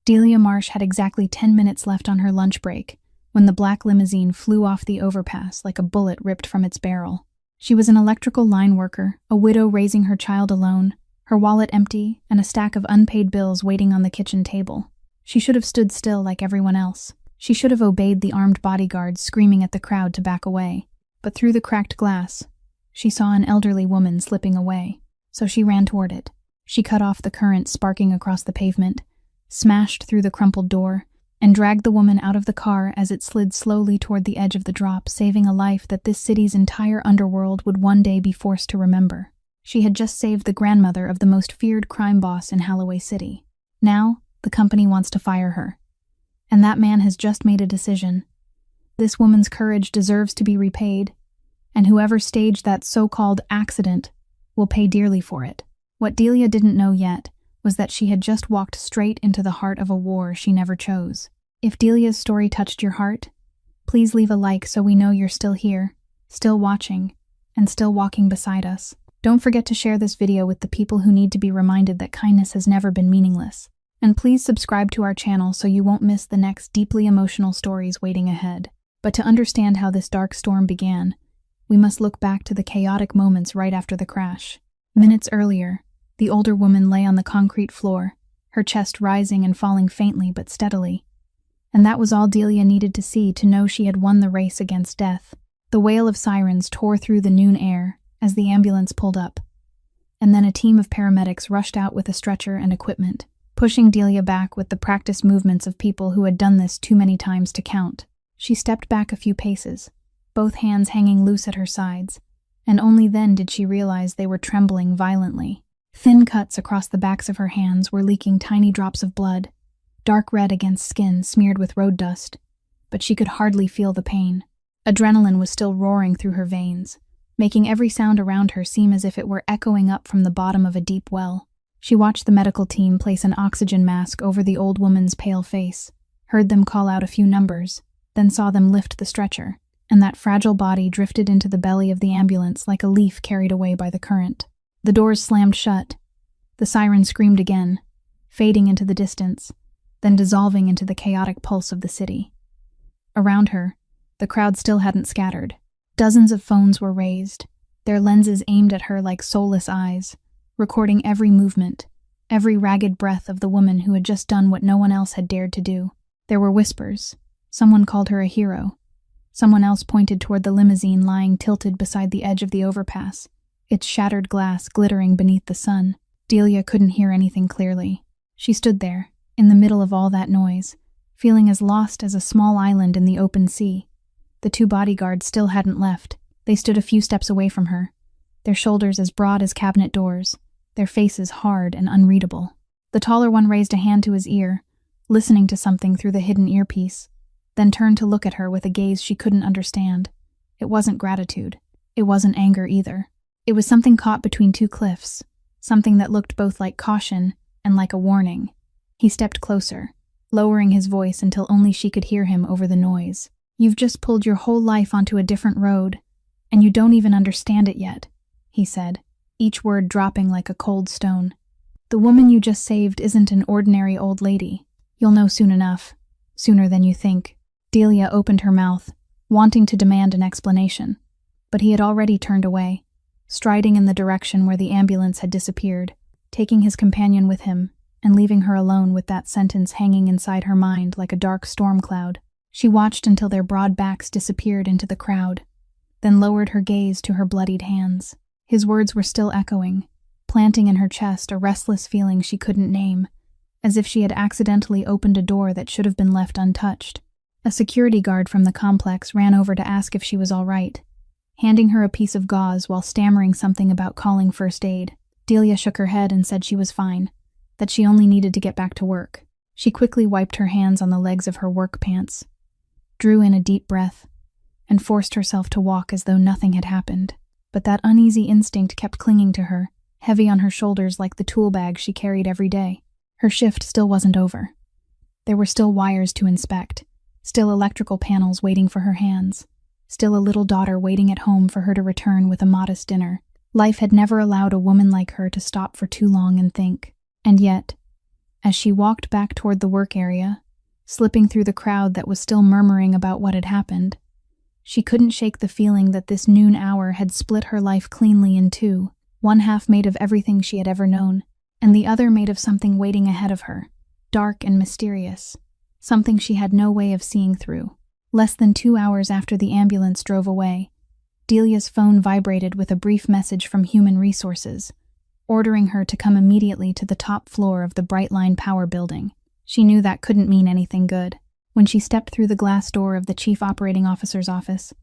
Delia Marsh had exactly 10 minutes left on her lunch break when the black limousine flew off the overpass like a bullet ripped from its barrel. She was an electrical line worker, a widow raising her child alone, her wallet empty, and a stack of unpaid bills waiting on the kitchen table. She should have stood still like everyone else. She should have obeyed the armed bodyguards screaming at the crowd to back away. But through the cracked glass, she saw an elderly woman slipping away. So she ran toward it. She cut off the current sparking across the pavement, smashed through the crumpled door, and dragged the woman out of the car as it slid slowly toward the edge of the drop, saving a life that this city's entire underworld would one day be forced to remember. She had just saved the grandmother of the most feared crime boss in Holloway City. Now, the company wants to fire her. And that man has just made a decision. This woman's courage deserves to be repaid, and whoever staged that so-called accident will pay dearly for it. What Delia didn't know yet was that she had just walked straight into the heart of a war she never chose. If Delia's story touched your heart, please leave a like so we know you're still here, still watching, and still walking beside us. Don't forget to share this video with the people who need to be reminded that kindness has never been meaningless. And please subscribe to our channel so you won't miss the next deeply emotional stories waiting ahead. But to understand how this dark storm began, we must look back to the chaotic moments right after the crash. Minutes earlier, the older woman lay on the concrete floor, her chest rising and falling faintly but steadily. And that was all Delia needed to see to know she had won the race against death. The wail of sirens tore through the noon air as the ambulance pulled up. And then a team of paramedics rushed out with a stretcher and equipment, pushing Delia back with the practiced movements of people who had done this too many times to count. She stepped back a few paces, both hands hanging loose at her sides, and only then did she realize they were trembling violently. Thin cuts across the backs of her hands were leaking tiny drops of blood, dark red against skin smeared with road dust, but she could hardly feel the pain. Adrenaline was still roaring through her veins, making every sound around her seem as if it were echoing up from the bottom of a deep well. She watched the medical team place an oxygen mask over the old woman's pale face, heard them call out a few numbers, then saw them lift the stretcher, and that fragile body drifted into the belly of the ambulance like a leaf carried away by the current. The doors slammed shut. The siren screamed again, fading into the distance, then dissolving into the chaotic pulse of the city. Around her, the crowd still hadn't scattered. Dozens of phones were raised, their lenses aimed at her like soulless eyes, recording every movement, every ragged breath of the woman who had just done what no one else had dared to do. There were whispers. Someone called her a hero. Someone else pointed toward the limousine lying tilted beside the edge of the overpass, its shattered glass glittering beneath the sun. Delia couldn't hear anything clearly. She stood there, in the middle of all that noise, feeling as lost as a small island in the open sea. The two bodyguards still hadn't left. They stood a few steps away from her, their shoulders as broad as cabinet doors, their faces hard and unreadable. The taller one raised a hand to his ear, listening to something through the hidden earpiece, then turned to look at her with a gaze she couldn't understand. It wasn't gratitude. It wasn't anger either. It was something caught between two cliffs, something that looked both like caution and like a warning. He stepped closer, lowering his voice until only she could hear him over the noise. "You've just pulled your whole life onto a different road, and you don't even understand it yet," he said, each word dropping like a cold stone. "The woman you just saved isn't an ordinary old lady. You'll know soon enough, sooner than you think." Delia opened her mouth, wanting to demand an explanation, but he had already turned away, striding in the direction where the ambulance had disappeared, taking his companion with him and leaving her alone with that sentence hanging inside her mind like a dark storm cloud. She watched until their broad backs disappeared into the crowd, then lowered her gaze to her bloodied hands. His words were still echoing, planting in her chest a restless feeling she couldn't name, as if she had accidentally opened a door that should have been left untouched. A security guard from the complex ran over to ask if she was all right, handing her a piece of gauze while stammering something about calling first aid. Delia shook her head and said she was fine, that she only needed to get back to work. She quickly wiped her hands on the legs of her work pants, drew in a deep breath, and forced herself to walk as though nothing had happened. But that uneasy instinct kept clinging to her, heavy on her shoulders like the tool bag she carried every day. Her shift still wasn't over. There were still wires to inspect, still electrical panels waiting for her hands, still a little daughter waiting at home for her to return with a modest dinner. Life had never allowed a woman like her to stop for too long and think. And yet, As she walked back toward the work area, slipping through the crowd that was still murmuring about what had happened, she couldn't shake the feeling that this noon hour had split her life cleanly in two, one half made of everything she had ever known, and the other made of something waiting ahead of her, dark and mysterious, something she had no way of seeing through. Less than 2 hours after the ambulance drove away, Delia's phone vibrated with a brief message from Human Resources, ordering her to come immediately to the top floor of the Brightline Power building. She knew that couldn't mean anything good. When she stepped through the glass door of the chief operating officer's office,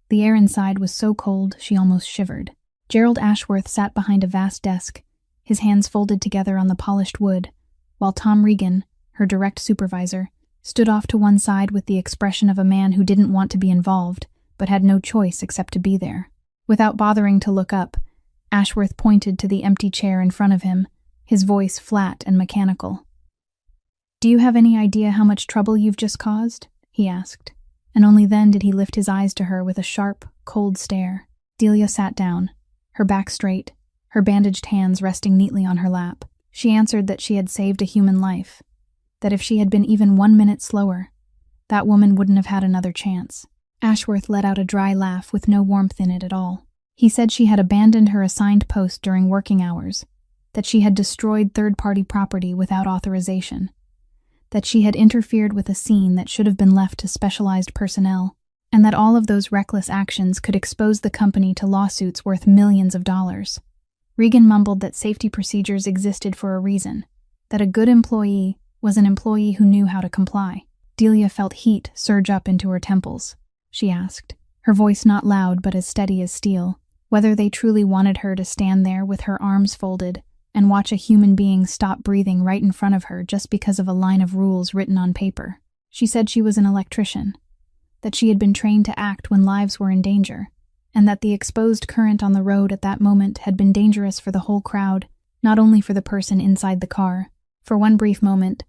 the air inside was so cold she almost shivered. Gerald Ashworth sat behind a vast desk, his hands folded together on the polished wood, while Tom Regan, her direct supervisor, stood off to one side with the expression of a man who didn't want to be involved, but had no choice except to be there. Without bothering to look up, Ashworth pointed to the empty chair in front of him, his voice flat and mechanical. "Do you have any idea how much trouble you've just caused?" he asked, and only then did he lift his eyes to her with a sharp, cold stare. Delia sat down, her back straight, her bandaged hands resting neatly on her lap. She answered that she had saved a human life, that if she had been even 1 minute slower, that woman wouldn't have had another chance. Ashworth let out a dry laugh with no warmth in it at all. He said she had abandoned her assigned post during working hours, that she had destroyed third-party property without authorization, that she had interfered with a scene that should have been left to specialized personnel, and that all of those reckless actions could expose the company to lawsuits worth millions of dollars. Regan mumbled that safety procedures existed for a reason, that a good employee was an employee who knew how to comply. Delia felt heat surge up into her temples. She asked, her voice not loud but as steady as steel, whether they truly wanted her to stand there with her arms folded and watch a human being stop breathing right in front of her just because of a line of rules written on paper. She said she was an electrician, that she had been trained to act when lives were in danger, and that the exposed current on the road at that moment had been dangerous for the whole crowd, not only for the person inside the car. For one brief moment,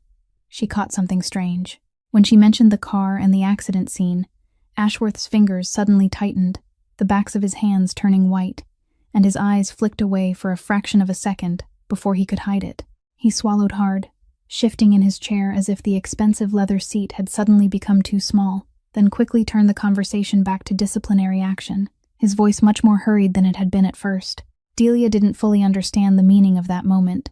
she caught something strange. When she mentioned the car and the accident scene, Ashworth's fingers suddenly tightened, the backs of his hands turning white, and his eyes flicked away for a fraction of a second before he could hide it. He swallowed hard, shifting in his chair as if the expensive leather seat had suddenly become too small, then quickly turned the conversation back to disciplinary action, his voice much more hurried than it had been at first. Delia didn't fully understand the meaning of that moment,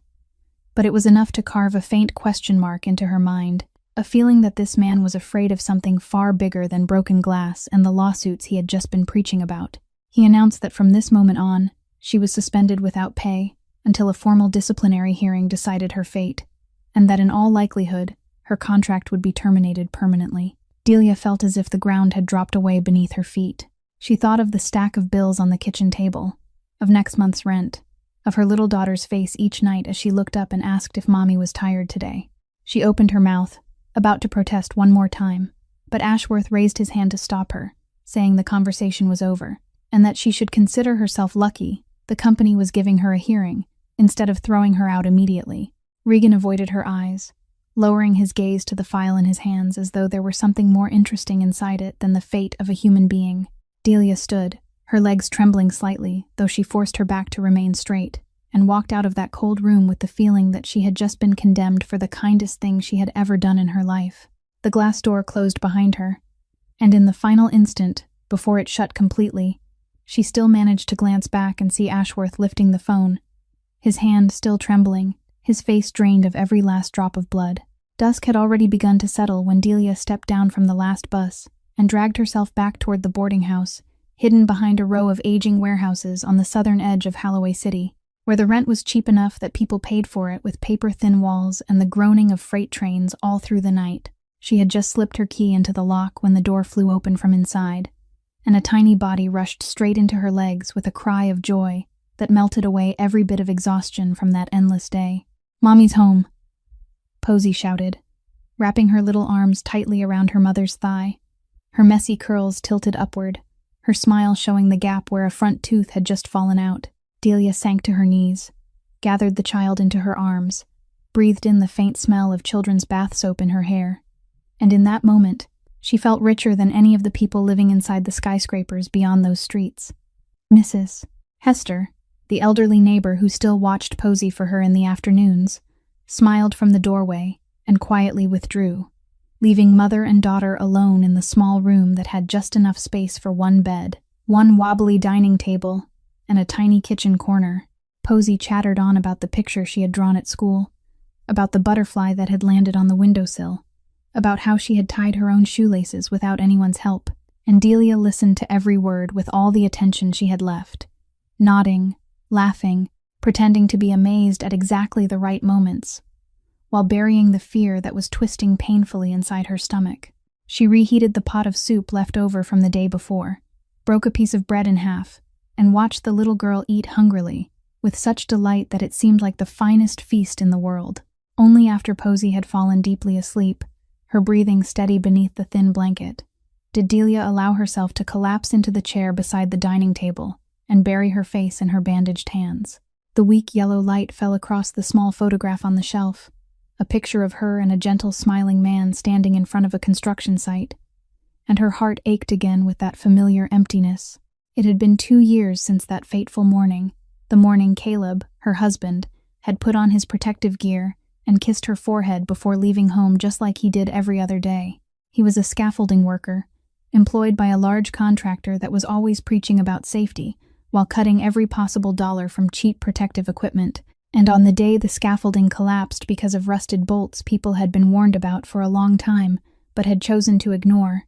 but it was enough to carve a faint question mark into her mind, a feeling that this man was afraid of something far bigger than broken glass and the lawsuits he had just been preaching about. He announced that from this moment on, she was suspended without pay until a formal disciplinary hearing decided her fate, and that in all likelihood, her contract would be terminated permanently. Delia felt as if the ground had dropped away beneath her feet. She thought of the stack of bills on the kitchen table, of next month's rent, of her little daughter's face each night as she looked up and asked if Mommy was tired today. She opened her mouth, about to protest one more time, but Ashworth raised his hand to stop her, saying the conversation was over, and that she should consider herself lucky the company was giving her a hearing, instead of throwing her out immediately. Regan avoided her eyes, lowering his gaze to the file in his hands as though there were something more interesting inside it than the fate of a human being. Delia stood, her legs trembling slightly, though she forced her back to remain straight, and walked out of that cold room with the feeling that she had just been condemned for the kindest thing she had ever done in her life. The glass door closed behind her, and in the final instant, before it shut completely, she still managed to glance back and see Ashworth lifting the phone, his hand still trembling, his face drained of every last drop of blood. Dusk had already begun to settle when Delia stepped down from the last bus and dragged herself back toward the boarding house, hidden behind a row of aging warehouses on the southern edge of Holloway City, where the rent was cheap enough that people paid for it with paper-thin walls and the groaning of freight trains all through the night. She had just slipped her key into the lock when the door flew open from inside, and a tiny body rushed straight into her legs with a cry of joy that melted away every bit of exhaustion from that endless day. "Mommy's home," Posey shouted, wrapping her little arms tightly around her mother's thigh, her messy curls tilted upward, her smile showing the gap where a front tooth had just fallen out. Delia sank to her knees, gathered the child into her arms, breathed in the faint smell of children's bath soap in her hair, and in that moment, she felt richer than any of the people living inside the skyscrapers beyond those streets. Mrs. Hester, the elderly neighbor who still watched Posey for her in the afternoons, smiled from the doorway, and quietly withdrew, leaving mother and daughter alone in the small room that had just enough space for one bed, one wobbly dining table, and a tiny kitchen corner. Posey chattered on about the picture she had drawn at school, about the butterfly that had landed on the windowsill, about how she had tied her own shoelaces without anyone's help, and Delia listened to every word with all the attention she had left, nodding, laughing, pretending to be amazed at exactly the right moments, while burying the fear that was twisting painfully inside her stomach. She reheated the pot of soup left over from the day before, broke a piece of bread in half, and watched the little girl eat hungrily, with such delight that it seemed like the finest feast in the world. Only after Posey had fallen deeply asleep, her breathing steady beneath the thin blanket, did Delia allow herself to collapse into the chair beside the dining table and bury her face in her bandaged hands. The weak yellow light fell across the small photograph on the shelf, a picture of her and a gentle smiling man standing in front of a construction site, and her heart ached again with that familiar emptiness. It had been 2 years since that fateful morning, the morning Caleb, her husband, had put on his protective gear and kissed her forehead before leaving home just like he did every other day. He was a scaffolding worker, employed by a large contractor that was always preaching about safety while cutting every possible dollar from cheap protective equipment. And on the day the scaffolding collapsed because of rusted bolts people had been warned about for a long time but had chosen to ignore,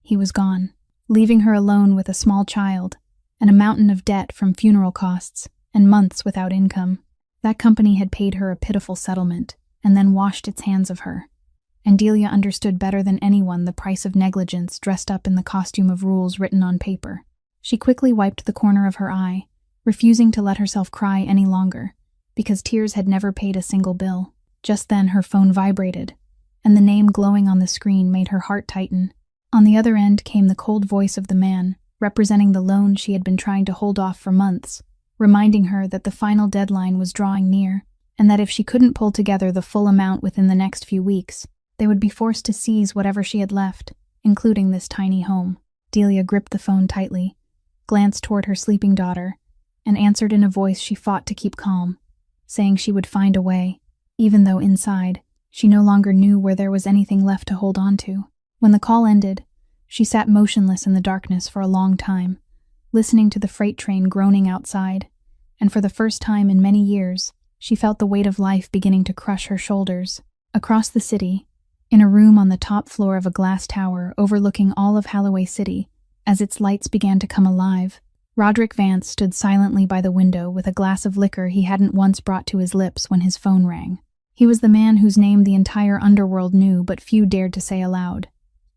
he was gone, leaving her alone with a small child and a mountain of debt from funeral costs and months without income. That company had paid her a pitiful settlement and then washed its hands of her. And Delia understood better than anyone the price of negligence dressed up in the costume of rules written on paper. She quickly wiped the corner of her eye, refusing to let herself cry any longer, because tears had never paid a single bill. Just then her phone vibrated, and the name glowing on the screen made her heart tighten. On the other end came the cold voice of the man, representing the loan she had been trying to hold off for months, reminding her that the final deadline was drawing near, and that if she couldn't pull together the full amount within the next few weeks, they would be forced to seize whatever she had left, including this tiny home. Delia gripped the phone tightly, glanced toward her sleeping daughter, and answered in a voice she fought to keep calm, saying she would find a way, even though inside, she no longer knew where there was anything left to hold on to. When the call ended, she sat motionless in the darkness for a long time, listening to the freight train groaning outside, and for the first time in many years, she felt the weight of life beginning to crush her shoulders. Across the city, in a room on the top floor of a glass tower overlooking all of Holloway City, as its lights began to come alive, Roderick Vance stood silently by the window with a glass of liquor he hadn't once brought to his lips when his phone rang. He was the man whose name the entire underworld knew but few dared to say aloud.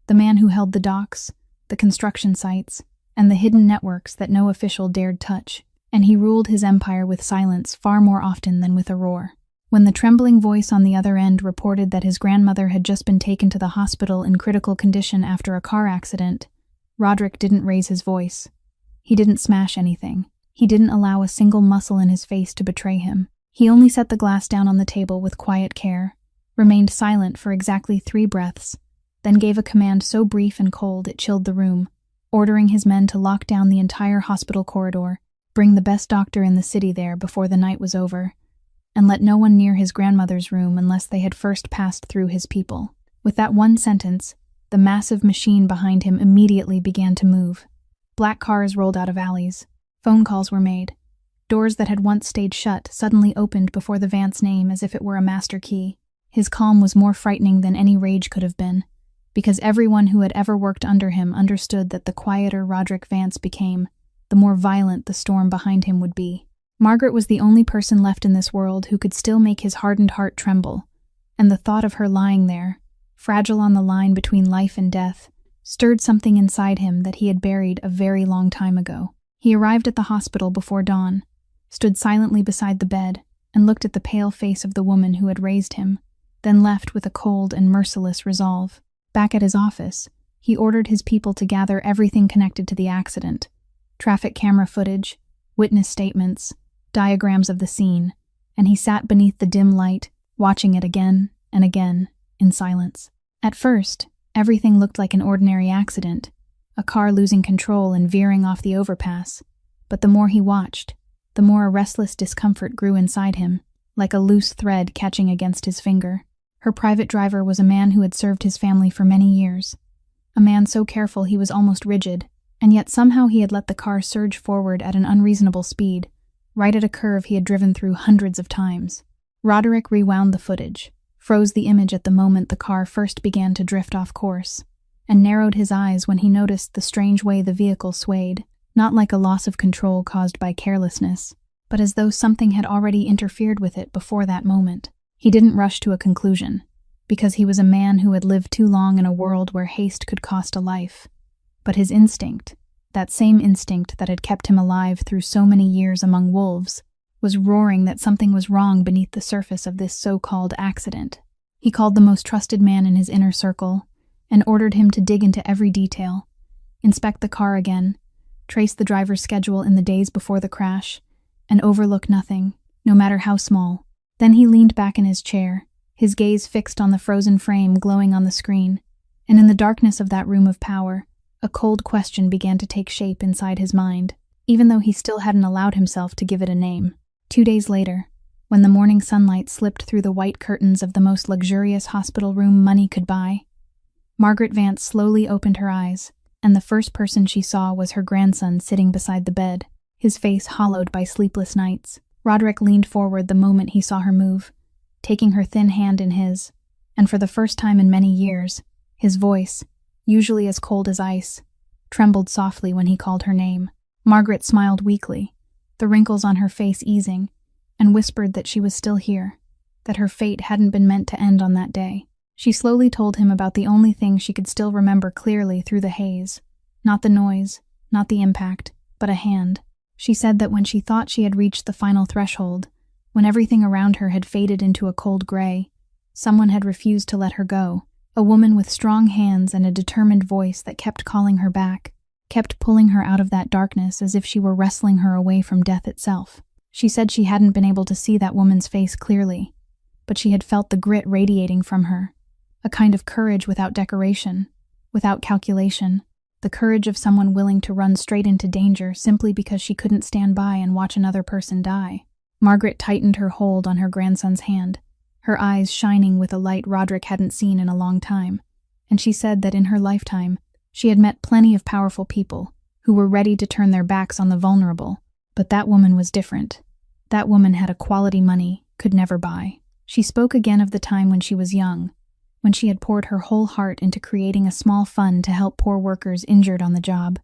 The man who held the docks, the construction sites, and the hidden networks that no official dared touch, and he ruled his empire with silence far more often than with a roar. When the trembling voice on the other end reported that his grandmother had just been taken to the hospital in critical condition after a car accident, Roderick didn't raise his voice. He didn't smash anything. He didn't allow a single muscle in his face to betray him. He only set the glass down on the table with quiet care, remained silent for exactly 3 breaths, then gave a command so brief and cold it chilled the room, ordering his men to lock down the entire hospital corridor, bring the best doctor in the city there before the night was over, and let no one near his grandmother's room unless they had first passed through his people. With that one sentence, the massive machine behind him immediately began to move. Black cars rolled out of alleys. Phone calls were made. Doors that had once stayed shut suddenly opened before the Vance name as if it were a master key. His calm was more frightening than any rage could have been, because everyone who had ever worked under him understood that the quieter Roderick Vance became, the more violent the storm behind him would be. Margaret was the only person left in this world who could still make his hardened heart tremble, and the thought of her lying there, fragile on the line between life and death, stirred something inside him that he had buried a very long time ago. He arrived at the hospital before dawn, stood silently beside the bed, and looked at the pale face of the woman who had raised him, then left with a cold and merciless resolve. Back at his office, he ordered his people to gather everything connected to the accident: traffic camera footage, witness statements, diagrams of the scene, and he sat beneath the dim light, watching it again and again, in silence. At first, everything looked like an ordinary accident, a car losing control and veering off the overpass, but the more he watched, the more a restless discomfort grew inside him, like a loose thread catching against his finger. Her private driver was a man who had served his family for many years. A man so careful he was almost rigid, and yet somehow he had let the car surge forward at an unreasonable speed, right at a curve he had driven through hundreds of times. Roderick rewound the footage, froze the image at the moment the car first began to drift off course, and narrowed his eyes when he noticed the strange way the vehicle swayed, not like a loss of control caused by carelessness, but as though something had already interfered with it before that moment. He didn't rush to a conclusion, because he was a man who had lived too long in a world where haste could cost a life. But his instinct, that same instinct that had kept him alive through so many years among wolves, was roaring that something was wrong beneath the surface of this so-called accident. He called the most trusted man in his inner circle and ordered him to dig into every detail, inspect the car again, trace the driver's schedule in the days before the crash, and overlook nothing, no matter how small. Then he leaned back in his chair, his gaze fixed on the frozen frame glowing on the screen, and in the darkness of that room of power, a cold question began to take shape inside his mind, even though he still hadn't allowed himself to give it a name. 2 days later, when the morning sunlight slipped through the white curtains of the most luxurious hospital room money could buy, Margaret Vance slowly opened her eyes, and the first person she saw was her grandson sitting beside the bed, his face hollowed by sleepless nights. Roderick leaned forward the moment he saw her move, taking her thin hand in his, and for the first time in many years, his voice, usually as cold as ice, trembled softly when he called her name. Margaret smiled weakly, the wrinkles on her face easing, and whispered that she was still here, that her fate hadn't been meant to end on that day. She slowly told him about the only thing she could still remember clearly through the haze, not the noise, not the impact, but a hand. She said that when she thought she had reached the final threshold, when everything around her had faded into a cold gray, someone had refused to let her go, a woman with strong hands and a determined voice that kept calling her back, kept pulling her out of that darkness as if she were wrestling her away from death itself. She said she hadn't been able to see that woman's face clearly, but she had felt the grit radiating from her, a kind of courage without decoration, without calculation, the courage of someone willing to run straight into danger simply because she couldn't stand by and watch another person die. Margaret tightened her hold on her grandson's hand, her eyes shining with a light Roderick hadn't seen in a long time, and she said that in her lifetime, she had met plenty of powerful people who were ready to turn their backs on the vulnerable, but that woman was different. That woman had a quality money could never buy. She spoke again of the time when she was young, when she had poured her whole heart into creating a small fund to help poor workers injured on the job,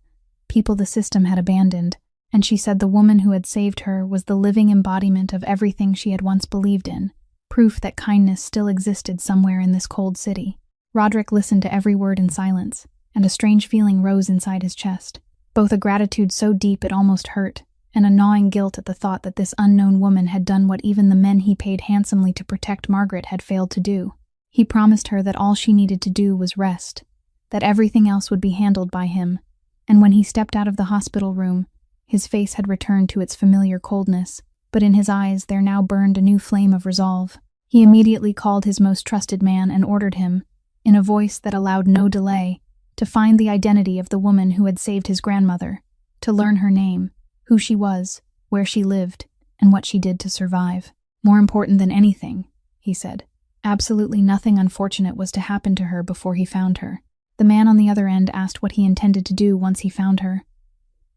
people the system had abandoned, and she said the woman who had saved her was the living embodiment of everything she had once believed in, proof that kindness still existed somewhere in this cold city. Roderick listened to every word in silence, and a strange feeling rose inside his chest, both a gratitude so deep it almost hurt, and a gnawing guilt at the thought that this unknown woman had done what even the men he paid handsomely to protect Margaret had failed to do. He promised her that all she needed to do was rest, that everything else would be handled by him, and when he stepped out of the hospital room, his face had returned to its familiar coldness, but in his eyes there now burned a new flame of resolve. He immediately called his most trusted man and ordered him, in a voice that allowed no delay, to find the identity of the woman who had saved his grandmother, to learn her name, who she was, where she lived, and what she did to survive. More important than anything, he said. Absolutely nothing unfortunate was to happen to her before he found her. The man on the other end asked what he intended to do once he found her,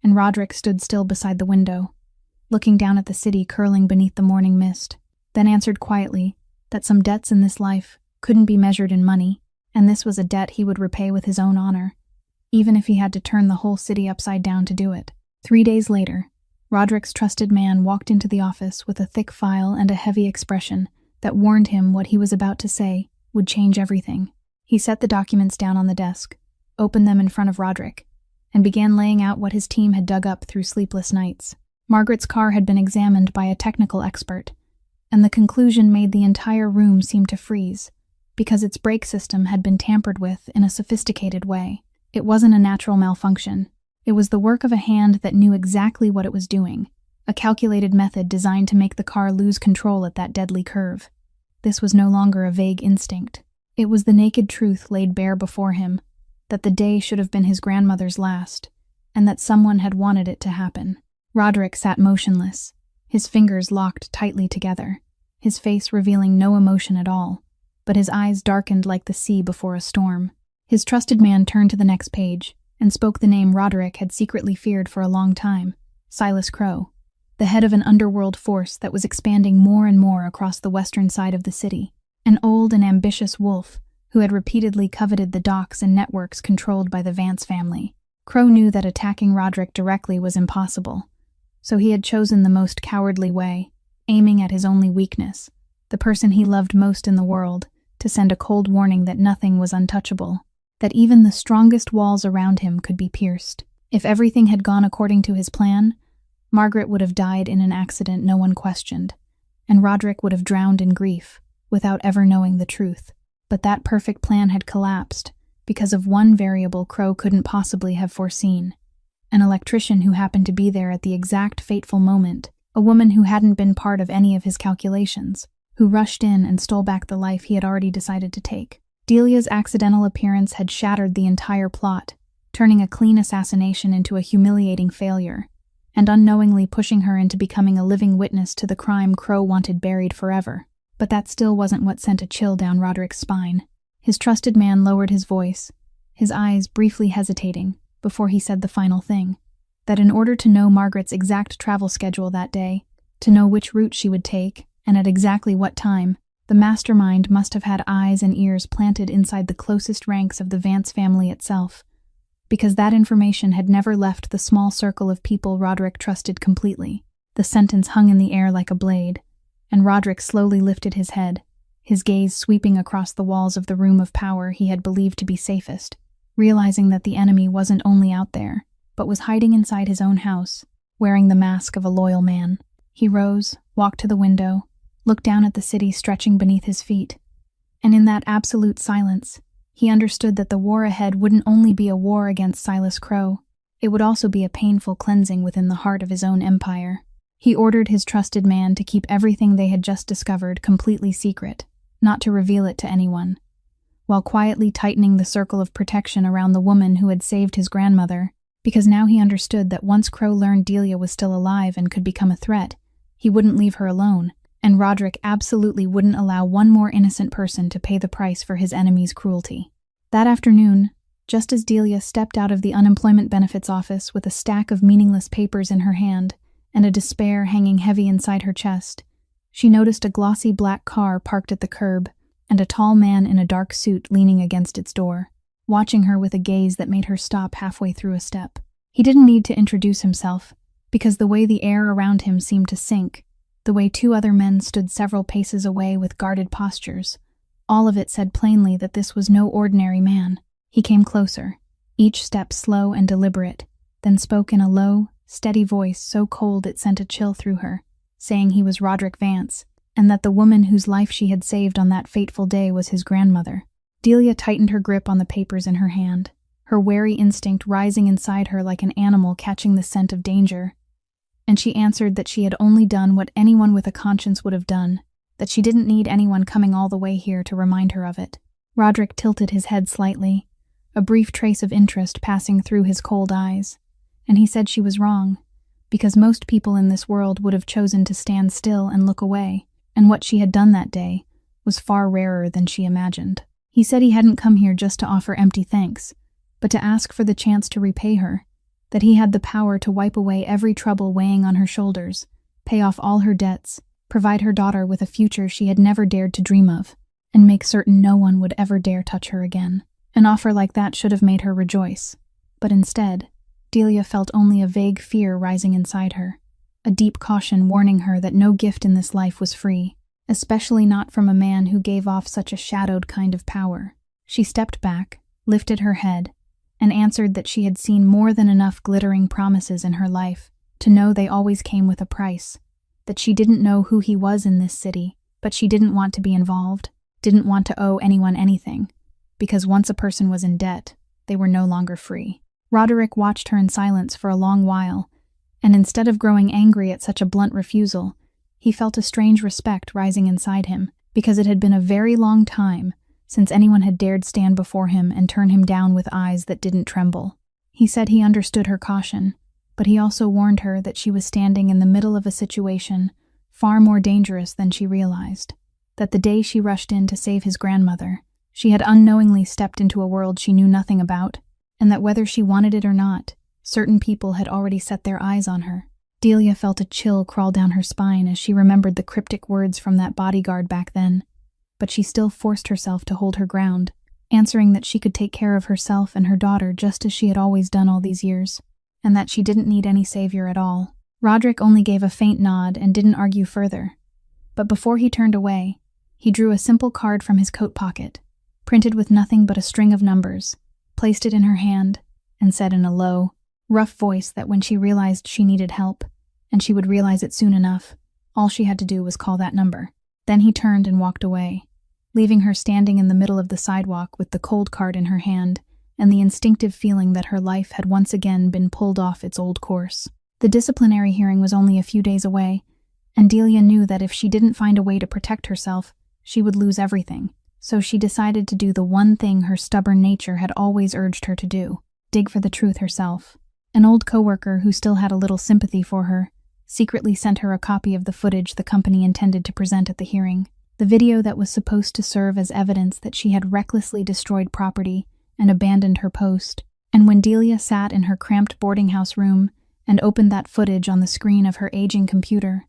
and Roderick stood still beside the window, looking down at the city curling beneath the morning mist, then answered quietly that some debts in this life couldn't be measured in money, and this was a debt he would repay with his own honor, even if he had to turn the whole city upside down to do it. 3 days later, Roderick's trusted man walked into the office with a thick file and a heavy expression that warned him what he was about to say would change everything. He set the documents down on the desk, opened them in front of Roderick, and began laying out what his team had dug up through sleepless nights. Margaret's car had been examined by a technical expert, and the conclusion made the entire room seem to freeze, because its brake system had been tampered with in a sophisticated way. It wasn't a natural malfunction. It was the work of a hand that knew exactly what it was doing, a calculated method designed to make the car lose control at that deadly curve. This was no longer a vague instinct. It was the naked truth laid bare before him, that the day should have been his grandmother's last, and that someone had wanted it to happen. Roderick sat motionless, his fingers locked tightly together, his face revealing no emotion at all, but his eyes darkened like the sea before a storm. His trusted man turned to the next page and spoke the name Roderick had secretly feared for a long time, Silas Crow, the head of an underworld force that was expanding more and more across the western side of the city. An old and ambitious wolf who had repeatedly coveted the docks and networks controlled by the Vance family. Crow knew that attacking Roderick directly was impossible, so he had chosen the most cowardly way, aiming at his only weakness, the person he loved most in the world, to send a cold warning that nothing was untouchable, that even the strongest walls around him could be pierced. If everything had gone according to his plan, Margaret would have died in an accident no one questioned, and Roderick would have drowned in grief, without ever knowing the truth. But that perfect plan had collapsed because of one variable Crow couldn't possibly have foreseen. An electrician who happened to be there at the exact fateful moment, a woman who hadn't been part of any of his calculations, who rushed in and stole back the life he had already decided to take. Delia's accidental appearance had shattered the entire plot, turning a clean assassination into a humiliating failure, and unknowingly pushing her into becoming a living witness to the crime Crow wanted buried forever. But that still wasn't what sent a chill down Roderick's spine. His trusted man lowered his voice, his eyes briefly hesitating, before he said the final thing, that in order to know Margaret's exact travel schedule that day, to know which route she would take, and at exactly what time, the mastermind must have had eyes and ears planted inside the closest ranks of the Vance family itself, because that information had never left the small circle of people Roderick trusted completely. The sentence hung in the air like a blade, and Roderick slowly lifted his head, his gaze sweeping across the walls of the room of power he had believed to be safest, realizing that the enemy wasn't only out there, but was hiding inside his own house, wearing the mask of a loyal man. He rose, walked to the window, looked down at the city stretching beneath his feet, and in that absolute silence, he understood that the war ahead wouldn't only be a war against Silas Crow, it would also be a painful cleansing within the heart of his own empire. He ordered his trusted man to keep everything they had just discovered completely secret, not to reveal it to anyone, while quietly tightening the circle of protection around the woman who had saved his grandmother, because now he understood that once Crow learned Delia was still alive and could become a threat, he wouldn't leave her alone, and Roderick absolutely wouldn't allow one more innocent person to pay the price for his enemy's cruelty. That afternoon, just as Delia stepped out of the unemployment benefits office with a stack of meaningless papers in her hand, and a despair hanging heavy inside her chest, she noticed a glossy black car parked at the curb and a tall man in a dark suit leaning against its door, watching her with a gaze that made her stop halfway through a step. He didn't need to introduce himself, because the way the air around him seemed to sink, the way two other men stood several paces away with guarded postures, all of it said plainly that this was no ordinary man. He came closer, each step slow and deliberate, then spoke in a low, steady voice so cold it sent a chill through her, saying he was Roderick Vance, and that the woman whose life she had saved on that fateful day was his grandmother. Delia tightened her grip on the papers in her hand, her wary instinct rising inside her like an animal catching the scent of danger, and she answered that she had only done what anyone with a conscience would have done, that she didn't need anyone coming all the way here to remind her of it. Roderick tilted his head slightly, a brief trace of interest passing through his cold eyes, and he said she was wrong, because most people in this world would have chosen to stand still and look away, and what she had done that day was far rarer than she imagined. He said he hadn't come here just to offer empty thanks, but to ask for the chance to repay her, that he had the power to wipe away every trouble weighing on her shoulders, pay off all her debts, provide her daughter with a future she had never dared to dream of, and make certain no one would ever dare touch her again. An offer like that should have made her rejoice, but instead, Delia felt only a vague fear rising inside her, a deep caution warning her that no gift in this life was free, especially not from a man who gave off such a shadowed kind of power. She stepped back, lifted her head, and answered that she had seen more than enough glittering promises in her life to know they always came with a price, that she didn't know who he was in this city, but she didn't want to be involved, didn't want to owe anyone anything, because once a person was in debt, they were no longer free. Roderick watched her in silence for a long while, and instead of growing angry at such a blunt refusal, he felt a strange respect rising inside him, because it had been a very long time since anyone had dared stand before him and turn him down with eyes that didn't tremble. He said he understood her caution, but he also warned her that she was standing in the middle of a situation far more dangerous than she realized. That the day she rushed in to save his grandmother, she had unknowingly stepped into a world she knew nothing about, and that whether she wanted it or not, certain people had already set their eyes on her. Delia felt a chill crawl down her spine as she remembered the cryptic words from that bodyguard back then, but she still forced herself to hold her ground, answering that she could take care of herself and her daughter just as she had always done all these years, and that she didn't need any savior at all. Roderick only gave a faint nod and didn't argue further, but before he turned away, he drew a simple card from his coat pocket, printed with nothing but a string of numbers, placed it in her hand, and said in a low, rough voice that when she realized she needed help, and she would realize it soon enough, all she had to do was call that number. Then he turned and walked away, leaving her standing in the middle of the sidewalk with the cold card in her hand and the instinctive feeling that her life had once again been pulled off its old course. The disciplinary hearing was only a few days away, and Delia knew that if she didn't find a way to protect herself, she would lose everything. So she decided to do the one thing her stubborn nature had always urged her to do: dig for the truth herself. An old coworker who still had a little sympathy for her secretly sent her a copy of the footage the company intended to present at the hearing, the video that was supposed to serve as evidence that she had recklessly destroyed property and abandoned her post. And when Delia sat in her cramped boarding house room and opened that footage on the screen of her aging computer,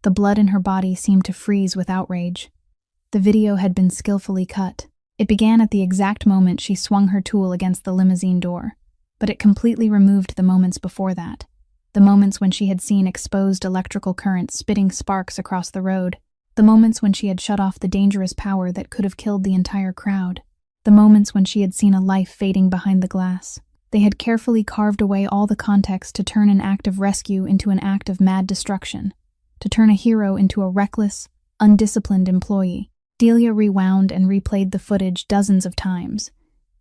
the blood in her body seemed to freeze with outrage. The video had been skillfully cut. It began at the exact moment she swung her tool against the limousine door, but it completely removed the moments before that, the moments when she had seen exposed electrical current spitting sparks across the road, the moments when she had shut off the dangerous power that could have killed the entire crowd, the moments when she had seen a life fading behind the glass. They had carefully carved away all the context to turn an act of rescue into an act of mad destruction, to turn a hero into a reckless, undisciplined employee. Delia rewound and replayed the footage dozens of times,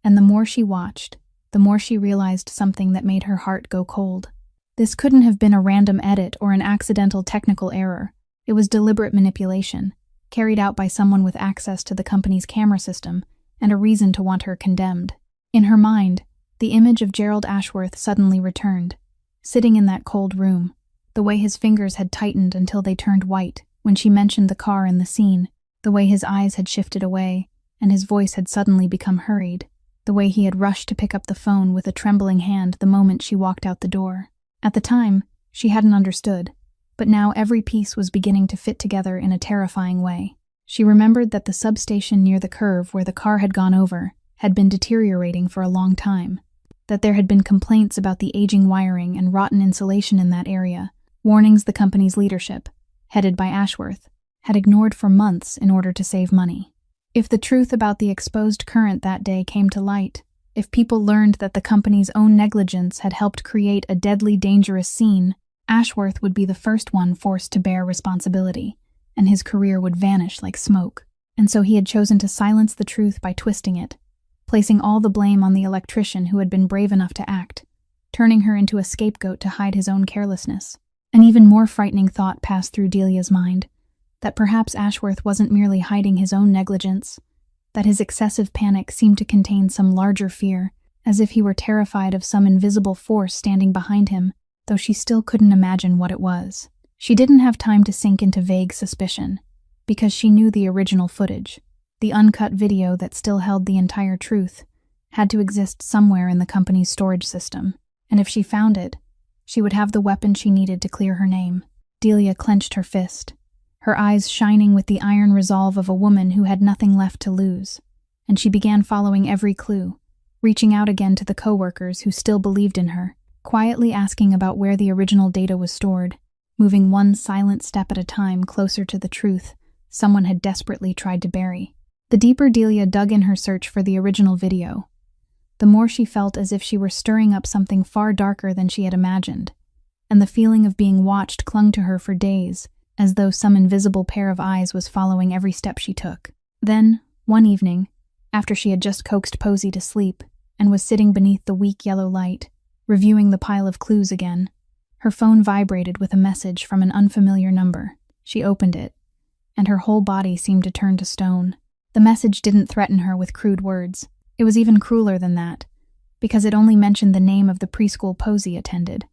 and the more she watched, the more she realized something that made her heart go cold. This couldn't have been a random edit or an accidental technical error. It was deliberate manipulation, carried out by someone with access to the company's camera system and a reason to want her condemned. In her mind, the image of Gerald Ashworth suddenly returned, sitting in that cold room, the way his fingers had tightened until they turned white when she mentioned the car in the scene, the way his eyes had shifted away and his voice had suddenly become hurried, the way he had rushed to pick up the phone with a trembling hand the moment she walked out the door. At the time, she hadn't understood, but now every piece was beginning to fit together in a terrifying way. She remembered that the substation near the curve where the car had gone over had been deteriorating for a long time, that there had been complaints about the aging wiring and rotten insulation in that area, warnings the company's leadership, headed by Ashworth, had ignored for months in order to save money. If the truth about the exposed current that day came to light, if people learned that the company's own negligence had helped create a deadly dangerous scene, Ashworth would be the first one forced to bear responsibility, and his career would vanish like smoke. And so he had chosen to silence the truth by twisting it, placing all the blame on the electrician who had been brave enough to act, turning her into a scapegoat to hide his own carelessness. An even more frightening thought passed through Delia's mind, that perhaps Ashworth wasn't merely hiding his own negligence, that his excessive panic seemed to contain some larger fear, as if he were terrified of some invisible force standing behind him, though she still couldn't imagine what it was. She didn't have time to sink into vague suspicion, because she knew the original footage, the uncut video that still held the entire truth, had to exist somewhere in the company's storage system, and if she found it, she would have the weapon she needed to clear her name. Delia clenched her fist, her eyes shining with the iron resolve of a woman who had nothing left to lose, and she began following every clue, reaching out again to the coworkers who still believed in her, quietly asking about where the original data was stored, moving one silent step at a time closer to the truth someone had desperately tried to bury. The deeper Delia dug in her search for the original video, the more she felt as if she were stirring up something far darker than she had imagined, and the feeling of being watched clung to her for days, as though some invisible pair of eyes was following every step she took. Then, one evening, after she had just coaxed Posey to sleep and was sitting beneath the weak yellow light, reviewing the pile of clues again, her phone vibrated with a message from an unfamiliar number. She opened it, and her whole body seemed to turn to stone. The message didn't threaten her with crude words. It was even crueler than that, because it only mentioned the name of the preschool Posey attended,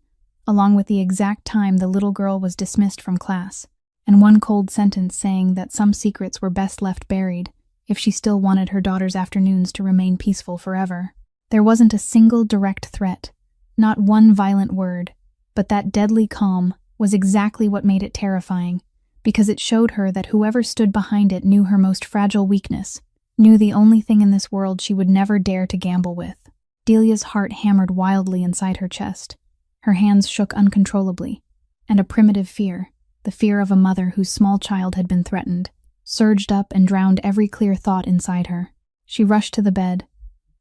along with the exact time the little girl was dismissed from class, and one cold sentence saying that some secrets were best left buried if she still wanted her daughter's afternoons to remain peaceful forever. There wasn't a single direct threat, not one violent word, but that deadly calm was exactly what made it terrifying, because it showed her that whoever stood behind it knew her most fragile weakness, knew the only thing in this world she would never dare to gamble with. Delia's heart hammered wildly inside her chest. Her hands shook uncontrollably, and a primitive fear, the fear of a mother whose small child had been threatened, surged up and drowned every clear thought inside her. She rushed to the bed,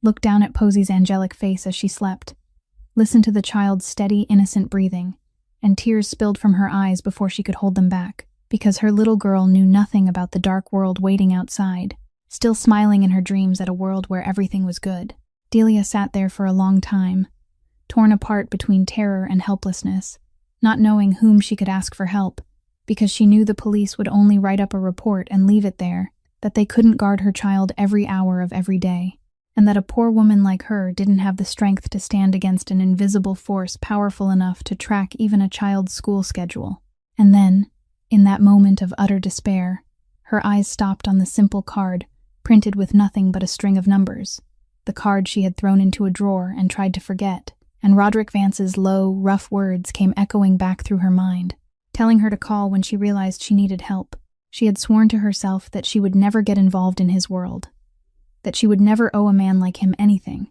looked down at Posey's angelic face as she slept, listened to the child's steady, innocent breathing, and tears spilled from her eyes before she could hold them back, because her little girl knew nothing about the dark world waiting outside, still smiling in her dreams at a world where everything was good. Delia sat there for a long time, torn apart between terror and helplessness, not knowing whom she could ask for help, because she knew the police would only write up a report and leave it there, that they couldn't guard her child every hour of every day, and that a poor woman like her didn't have the strength to stand against an invisible force powerful enough to track even a child's school schedule. And then, in that moment of utter despair, her eyes stopped on the simple card, printed with nothing but a string of numbers, the card she had thrown into a drawer and tried to forget, and Roderick Vance's low, rough words came echoing back through her mind, telling her to call when she realized she needed help. She had sworn to herself that she would never get involved in his world, that she would never owe a man like him anything.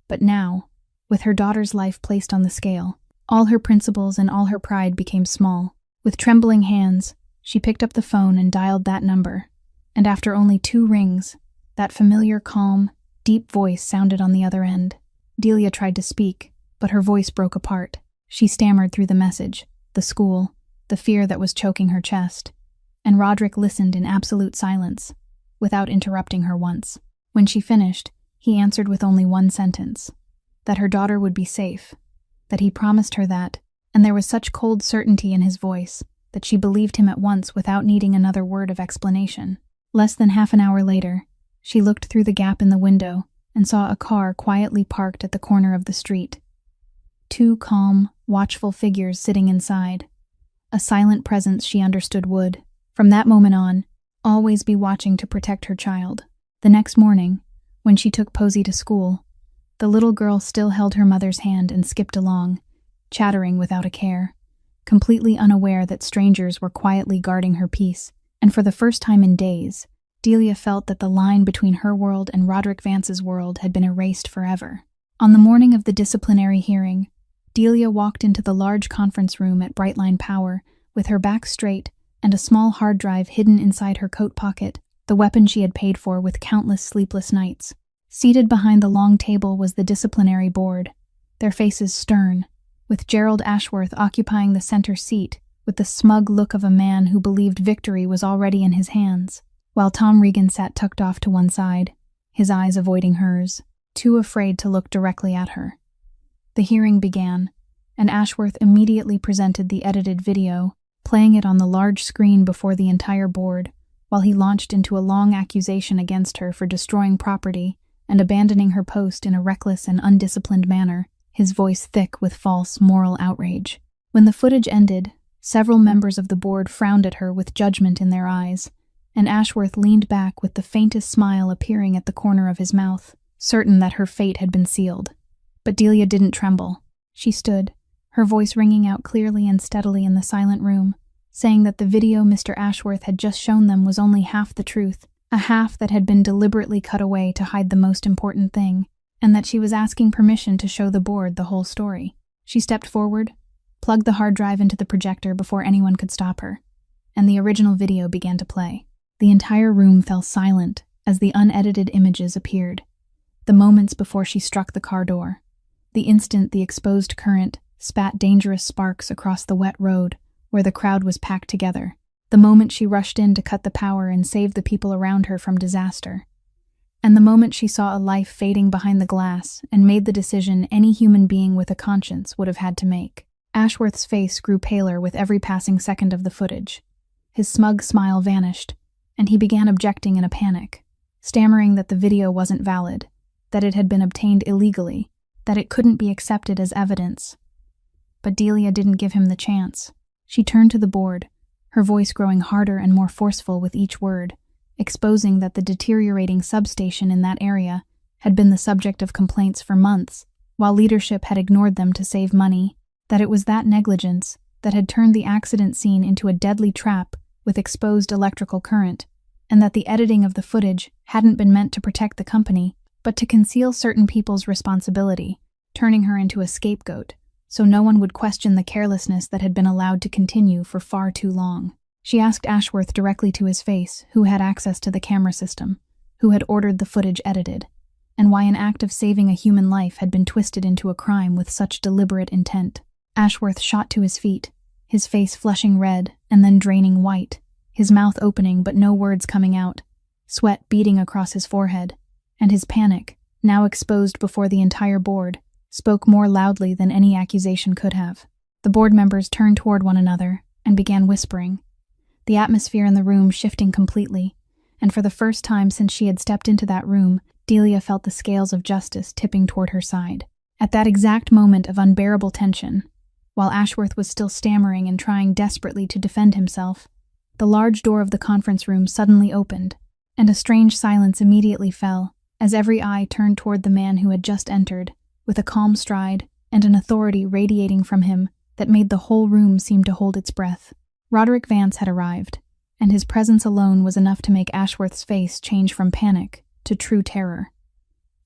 But now, with her daughter's life placed on the scale, all her principles and all her pride became small. With trembling hands, she picked up the phone and dialed that number, and after only 2 rings, that familiar, calm, deep voice sounded on the other end. Delia tried to speak, but her voice broke apart. She stammered through the message, the school, the fear that was choking her chest, and Roderick listened in absolute silence, without interrupting her once. When she finished, he answered with only one sentence, that her daughter would be safe, that he promised her that, and there was such cold certainty in his voice that she believed him at once without needing another word of explanation. Less than half an hour later, she looked through the gap in the window and saw a car quietly parked at the corner of the street. 2 calm, watchful figures sitting inside. A silent presence she understood would, from that moment on, always be watching to protect her child. The next morning, when she took Posey to school, the little girl still held her mother's hand and skipped along, chattering without a care, completely unaware that strangers were quietly guarding her peace, and for the first time in days, Delia felt that the line between her world and Roderick Vance's world had been erased forever. On the morning of the disciplinary hearing, Delia walked into the large conference room at Brightline Power with her back straight and a small hard drive hidden inside her coat pocket, the weapon she had paid for with countless sleepless nights. Seated behind the long table was the disciplinary board, their faces stern, with Gerald Ashworth occupying the center seat with the smug look of a man who believed victory was already in his hands, while Tom Regan sat tucked off to one side, his eyes avoiding hers, too afraid to look directly at her. The hearing began, and Ashworth immediately presented the edited video, playing it on the large screen before the entire board, while he launched into a long accusation against her for destroying property and abandoning her post in a reckless and undisciplined manner, his voice thick with false moral outrage. When the footage ended, several members of the board frowned at her with judgment in their eyes, and Ashworth leaned back with the faintest smile appearing at the corner of his mouth, certain that her fate had been sealed. But Delia didn't tremble. She stood, her voice ringing out clearly and steadily in the silent room, saying that the video Mr. Ashworth had just shown them was only half the truth, a half that had been deliberately cut away to hide the most important thing, and that she was asking permission to show the board the whole story. She stepped forward, plugged the hard drive into the projector before anyone could stop her, and the original video began to play. The entire room fell silent as the unedited images appeared, the moments before she struck the car door, the instant the exposed current spat dangerous sparks across the wet road where the crowd was packed together, the moment she rushed in to cut the power and save the people around her from disaster, and the moment she saw a life fading behind the glass and made the decision any human being with a conscience would have had to make. Ashworth's face grew paler with every passing second of the footage. His smug smile vanished, and he began objecting in a panic, stammering that the video wasn't valid, that it had been obtained illegally, that it couldn't be accepted as evidence. But Delia didn't give him the chance. She turned to the board, her voice growing harder and more forceful with each word, exposing that the deteriorating substation in that area had been the subject of complaints for months, while leadership had ignored them to save money, that it was that negligence that had turned the accident scene into a deadly trap with exposed electrical current, and that the editing of the footage hadn't been meant to protect the company, but to conceal certain people's responsibility, turning her into a scapegoat, so no one would question the carelessness that had been allowed to continue for far too long. She asked Ashworth directly to his face, who had access to the camera system, who had ordered the footage edited, and why an act of saving a human life had been twisted into a crime with such deliberate intent. Ashworth shot to his feet, his face flushing red and then draining white, his mouth opening but no words coming out, sweat beading across his forehead, and his panic, now exposed before the entire board, spoke more loudly than any accusation could have. The board members turned toward one another and began whispering, the atmosphere in the room shifting completely, and for the first time since she had stepped into that room, Delia felt the scales of justice tipping toward her side. At that exact moment of unbearable tension, while Ashworth was still stammering and trying desperately to defend himself, the large door of the conference room suddenly opened, and a strange silence immediately fell, as every eye turned toward the man who had just entered, with a calm stride and an authority radiating from him that made the whole room seem to hold its breath. Roderick Vance had arrived, and his presence alone was enough to make Ashworth's face change from panic to true terror,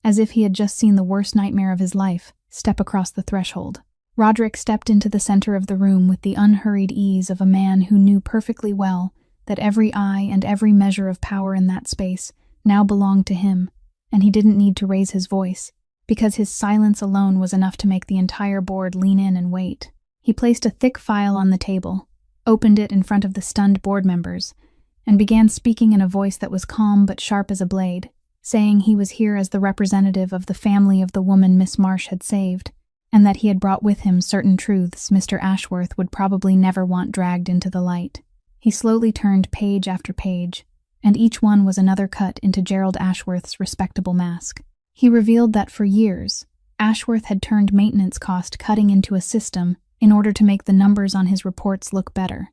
as if he had just seen the worst nightmare of his life step across the threshold. Roderick stepped into the center of the room with the unhurried ease of a man who knew perfectly well that every eye and every measure of power in that space now belonged to him, and he didn't need to raise his voice, because his silence alone was enough to make the entire board lean in and wait. He placed a thick file on the table, opened it in front of the stunned board members, and began speaking in a voice that was calm but sharp as a blade, saying he was here as the representative of the family of the woman Miss Marsh had saved, and that he had brought with him certain truths Mr. Ashworth would probably never want dragged into the light. He slowly turned page after page, and each one was another cut into Gerald Ashworth's respectable mask. He revealed that for years, Ashworth had turned maintenance cost cutting into a system in order to make the numbers on his reports look better,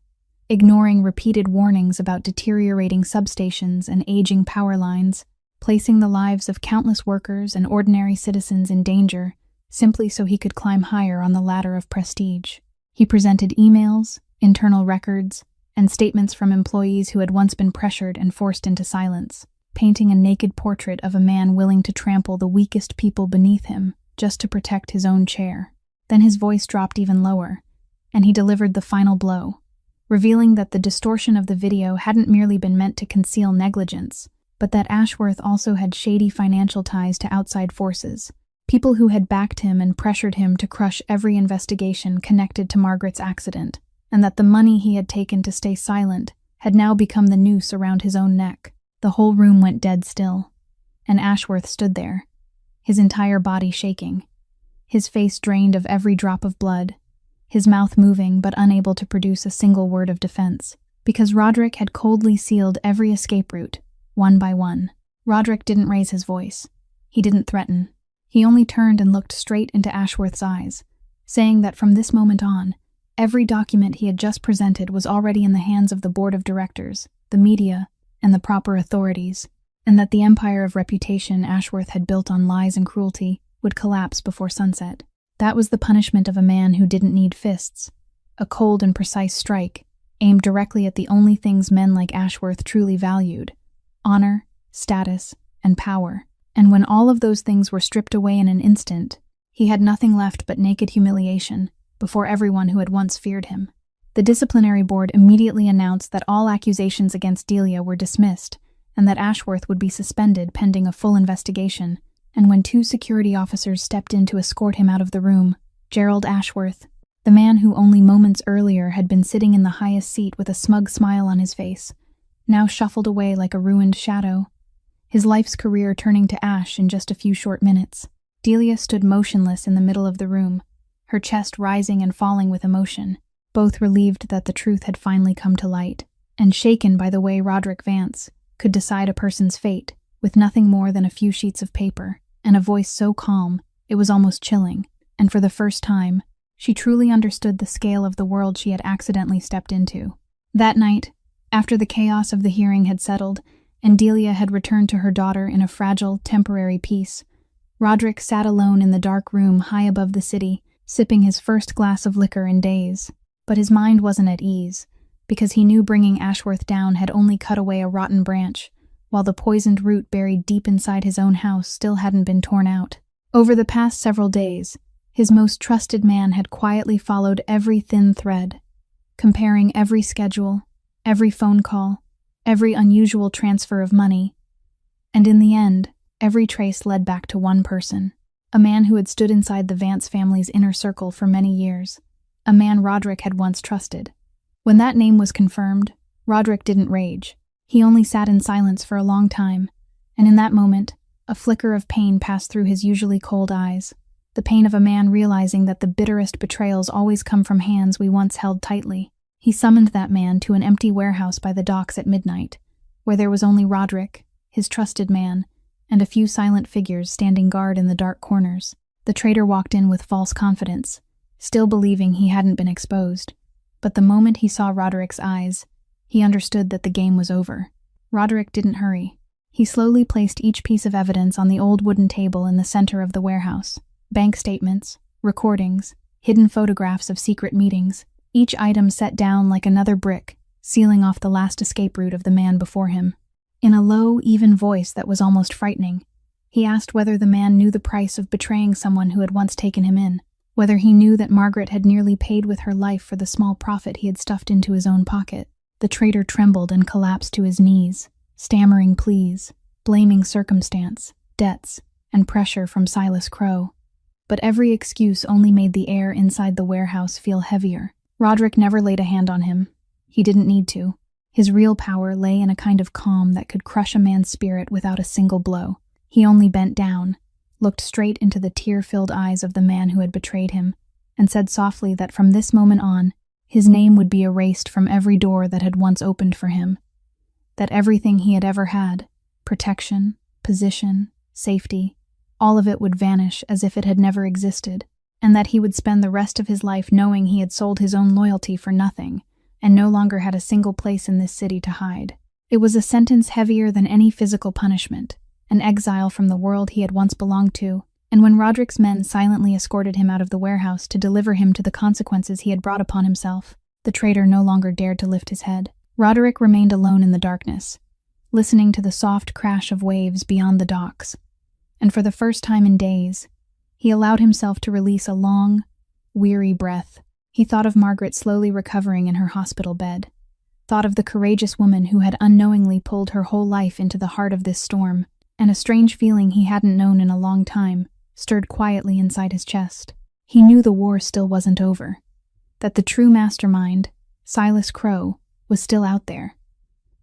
ignoring repeated warnings about deteriorating substations and aging power lines, placing the lives of countless workers and ordinary citizens in danger simply so he could climb higher on the ladder of prestige. He presented emails, internal records, and statements from employees who had once been pressured and forced into silence, painting a naked portrait of a man willing to trample the weakest people beneath him just to protect his own chair. Then his voice dropped even lower, and he delivered the final blow, revealing that the distortion of the video hadn't merely been meant to conceal negligence, but that Ashworth also had shady financial ties to outside forces, people who had backed him and pressured him to crush every investigation connected to Margaret's accident, and that the money he had taken to stay silent had now become the noose around his own neck. The whole room went dead still, and Ashworth stood there, his entire body shaking, his face drained of every drop of blood, his mouth moving but unable to produce a single word of defense, because Roderick had coldly sealed every escape route, one by one. Roderick didn't raise his voice. He didn't threaten. He only turned and looked straight into Ashworth's eyes, saying that from this moment on, every document he had just presented was already in the hands of the board of directors, the media, and the proper authorities, and that the empire of reputation Ashworth had built on lies and cruelty would collapse before sunset. That was the punishment of a man who didn't need fists, a cold and precise strike, aimed directly at the only things men like Ashworth truly valued: honor, status, and power. And when all of those things were stripped away in an instant, he had nothing left but naked humiliation before everyone who had once feared him. The disciplinary board immediately announced that all accusations against Delia were dismissed and that Ashworth would be suspended pending a full investigation, and when 2 security officers stepped in to escort him out of the room, Gerald Ashworth, the man who only moments earlier had been sitting in the highest seat with a smug smile on his face, now shuffled away like a ruined shadow, his life's career turning to ash in just a few short minutes. Delia stood motionless in the middle of the room, her chest rising and falling with emotion, both relieved that the truth had finally come to light, and shaken by the way Roderick Vance could decide a person's fate with nothing more than a few sheets of paper and a voice so calm it was almost chilling, and for the first time, she truly understood the scale of the world she had accidentally stepped into. That night, after the chaos of the hearing had settled, and Delia had returned to her daughter in a fragile, temporary peace, Roderick sat alone in the dark room high above the city, sipping his first glass of liquor in days. But his mind wasn't at ease, because he knew bringing Ashworth down had only cut away a rotten branch, while the poisoned root buried deep inside his own house still hadn't been torn out. Over the past several days, his most trusted man had quietly followed every thin thread, comparing every schedule, every phone call, every unusual transfer of money, and in the end, every trace led back to one person, a man who had stood inside the Vance family's inner circle for many years, a man Roderick had once trusted. When that name was confirmed, Roderick didn't rage. He only sat in silence for a long time, and in that moment, a flicker of pain passed through his usually cold eyes, the pain of a man realizing that the bitterest betrayals always come from hands we once held tightly. He summoned that man to an empty warehouse by the docks at midnight, where there was only Roderick, his trusted man, and a few silent figures standing guard in the dark corners. The traitor walked in with false confidence, still believing he hadn't been exposed. But the moment he saw Roderick's eyes, he understood that the game was over. Roderick didn't hurry. He slowly placed each piece of evidence on the old wooden table in the center of the warehouse. Bank statements, recordings, hidden photographs of secret meetings, each item set down like another brick, sealing off the last escape route of the man before him. In a low, even voice that was almost frightening, he asked whether the man knew the price of betraying someone who had once taken him in, whether he knew that Margaret had nearly paid with her life for the small profit he had stuffed into his own pocket. The traitor trembled and collapsed to his knees, stammering pleas, blaming circumstance, debts, and pressure from Silas Crowe. But every excuse only made the air inside the warehouse feel heavier. Roderick never laid a hand on him. He didn't need to. His real power lay in a kind of calm that could crush a man's spirit without a single blow. He only bent down, looked straight into the tear-filled eyes of the man who had betrayed him, and said softly that from this moment on, his name would be erased from every door that had once opened for him. That everything he had ever had, protection, position, safety, all of it would vanish as if it had never existed, and that he would spend the rest of his life knowing he had sold his own loyalty for nothing, and no longer had a single place in this city to hide. It was a sentence heavier than any physical punishment, an exile from the world he had once belonged to, and when Roderick's men silently escorted him out of the warehouse to deliver him to the consequences he had brought upon himself, the traitor no longer dared to lift his head. Roderick remained alone in the darkness, listening to the soft crash of waves beyond the docks, and for the first time in days, he allowed himself to release a long, weary breath. He thought of Margaret slowly recovering in her hospital bed, thought of the courageous woman who had unknowingly pulled her whole life into the heart of this storm, and a strange feeling he hadn't known in a long time stirred quietly inside his chest. He knew the war still wasn't over, that the true mastermind, Silas Crowe, was still out there.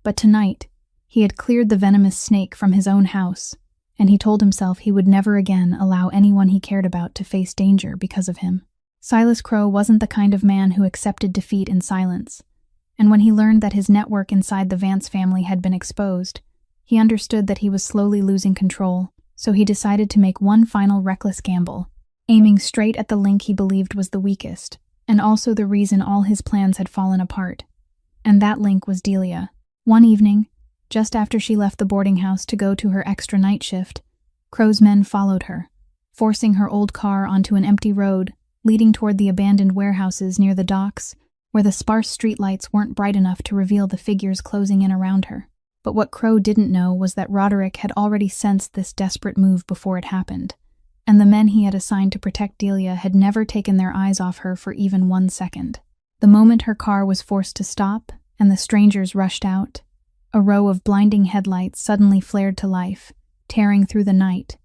But tonight, he had cleared the venomous snake from his own house, and he told himself he would never again allow anyone he cared about to face danger because of him. Silas Crowe wasn't the kind of man who accepted defeat in silence, and when he learned that his network inside the Vance family had been exposed, he understood that he was slowly losing control, so he decided to make one final reckless gamble, aiming straight at the link he believed was the weakest, and also the reason all his plans had fallen apart. And that link was Delia. One evening, just after she left the boarding house to go to her extra night shift, Crowe's men followed her, forcing her old car onto an empty road leading toward the abandoned warehouses near the docks, where the sparse streetlights weren't bright enough to reveal the figures closing in around her. But what Crowe didn't know was that Roderick had already sensed this desperate move before it happened, and the men he had assigned to protect Delia had never taken their eyes off her for even 1 second. The moment her car was forced to stop and the strangers rushed out, a row of blinding headlights suddenly flared to life, tearing through the night,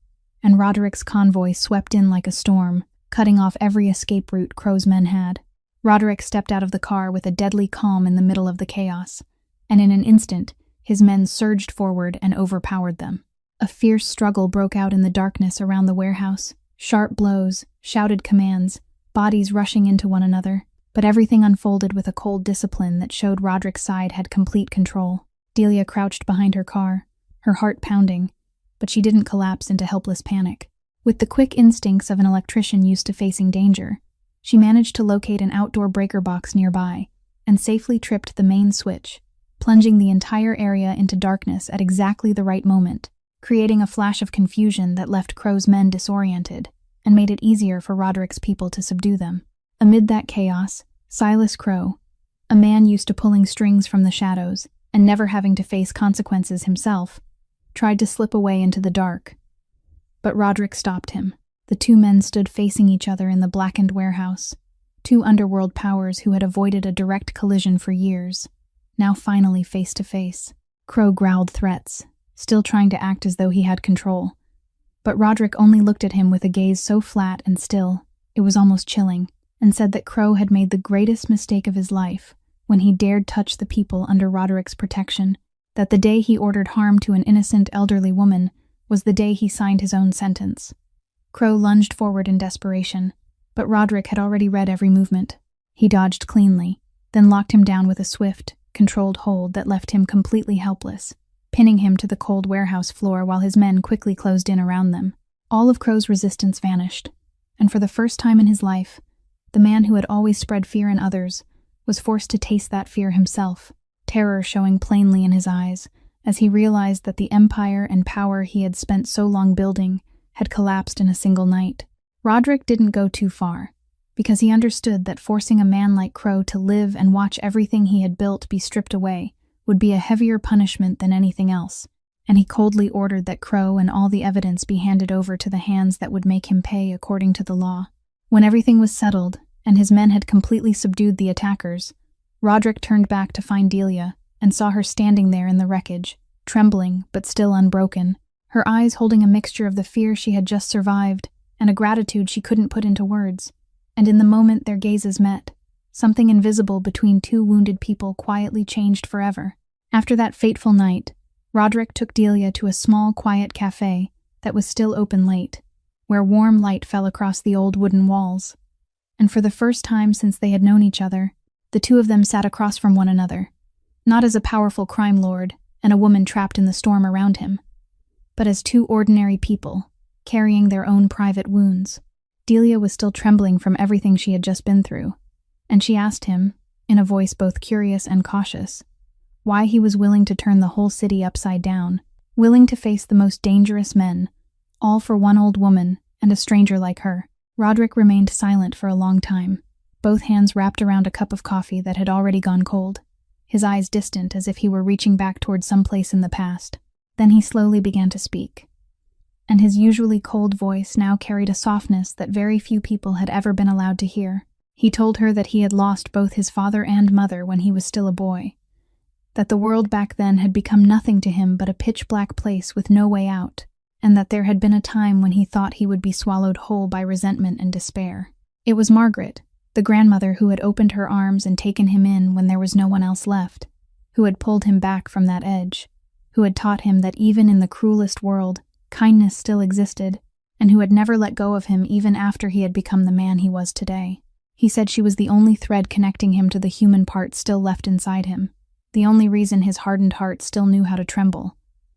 and Roderick's convoy swept in like a storm, cutting off every escape route Crowe's men had. Roderick stepped out of the car with a deadly calm in the middle of the chaos, and in an instant, his men surged forward and overpowered them. A fierce struggle broke out in the darkness around the warehouse, sharp blows, shouted commands, bodies rushing into one another, but everything unfolded with a cold discipline that showed Roderick's side had complete control. Delia crouched behind her car, her heart pounding, but she didn't collapse into helpless panic. With the quick instincts of an electrician used to facing danger, she managed to locate an outdoor breaker box nearby, and safely tripped the main switch, plunging the entire area into darkness at exactly the right moment, creating a flash of confusion that left Crow's men disoriented and made it easier for Roderick's people to subdue them. Amid that chaos, Silas Crow, a man used to pulling strings from the shadows and never having to face consequences himself, tried to slip away into the dark. But Roderick stopped him. The two men stood facing each other in the blackened warehouse, two underworld powers who had avoided a direct collision for years, now finally face to face. Crow growled threats, still trying to act as though he had control. But Roderick only looked at him with a gaze so flat and still, it was almost chilling, and said that Crow had made the greatest mistake of his life when he dared touch the people under Roderick's protection, that the day he ordered harm to an innocent elderly woman was the day he signed his own sentence. Crow lunged forward in desperation, but Roderick had already read every movement. He dodged cleanly, then locked him down with a swift, controlled hold that left him completely helpless, pinning him to the cold warehouse floor while his men quickly closed in around them. All of Crow's resistance vanished, and for the first time in his life, the man who had always spread fear in others was forced to taste that fear himself, terror showing plainly in his eyes as he realized that the empire and power he had spent so long building had collapsed in a single night. Roderick didn't go too far, because he understood that forcing a man like Crow to live and watch everything he had built be stripped away would be a heavier punishment than anything else, and he coldly ordered that Crow and all the evidence be handed over to the hands that would make him pay according to the law. When everything was settled, and his men had completely subdued the attackers, Roderick turned back to find Delia and saw her standing there in the wreckage, trembling but still unbroken, her eyes holding a mixture of the fear she had just survived and a gratitude she couldn't put into words. And in the moment their gazes met, something invisible between two wounded people quietly changed forever. After that fateful night, Roderick took Delia to a small, quiet cafe that was still open late, where warm light fell across the old wooden walls. And for the first time since they had known each other, the two of them sat across from one another, not as a powerful crime lord and a woman trapped in the storm around him, but as two ordinary people, carrying their own private wounds. Delia was still trembling from everything she had just been through, and she asked him, in a voice both curious and cautious, why he was willing to turn the whole city upside down, willing to face the most dangerous men, all for one old woman and a stranger like her. Roderick remained silent for a long time, both hands wrapped around a cup of coffee that had already gone cold, his eyes distant as if he were reaching back toward some place in the past. Then he slowly began to speak, and his usually cold voice now carried a softness that very few people had ever been allowed to hear. He told her that he had lost both his father and mother when he was still a boy, that the world back then had become nothing to him but a pitch-black place with no way out, and that there had been a time when he thought he would be swallowed whole by resentment and despair. It was Margaret, the grandmother who had opened her arms and taken him in when there was no one else left, who had pulled him back from that edge, who had taught him that even in the cruelest world, kindness still existed, and who had never let go of him even after he had become the man he was today. He said she was the only thread connecting him to the human part still left inside him, the only reason his hardened heart still knew how to tremble,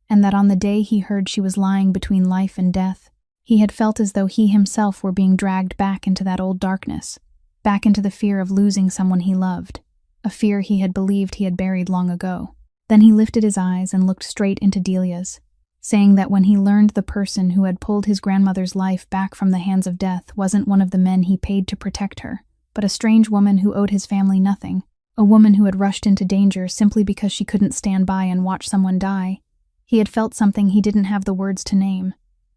and that on the day he heard she was lying between life and death, he had felt as though he himself were being dragged back into that old darkness, back into the fear of losing someone he loved, a fear he had believed he had buried long ago. Then he lifted his eyes and looked straight into Delia's, saying that when he learned the person who had pulled his grandmother's life back from the hands of death wasn't one of the men he paid to protect her, but a strange woman who owed his family nothing, a woman who had rushed into danger simply because she couldn't stand by and watch someone die, he had felt something he didn't have the words to name,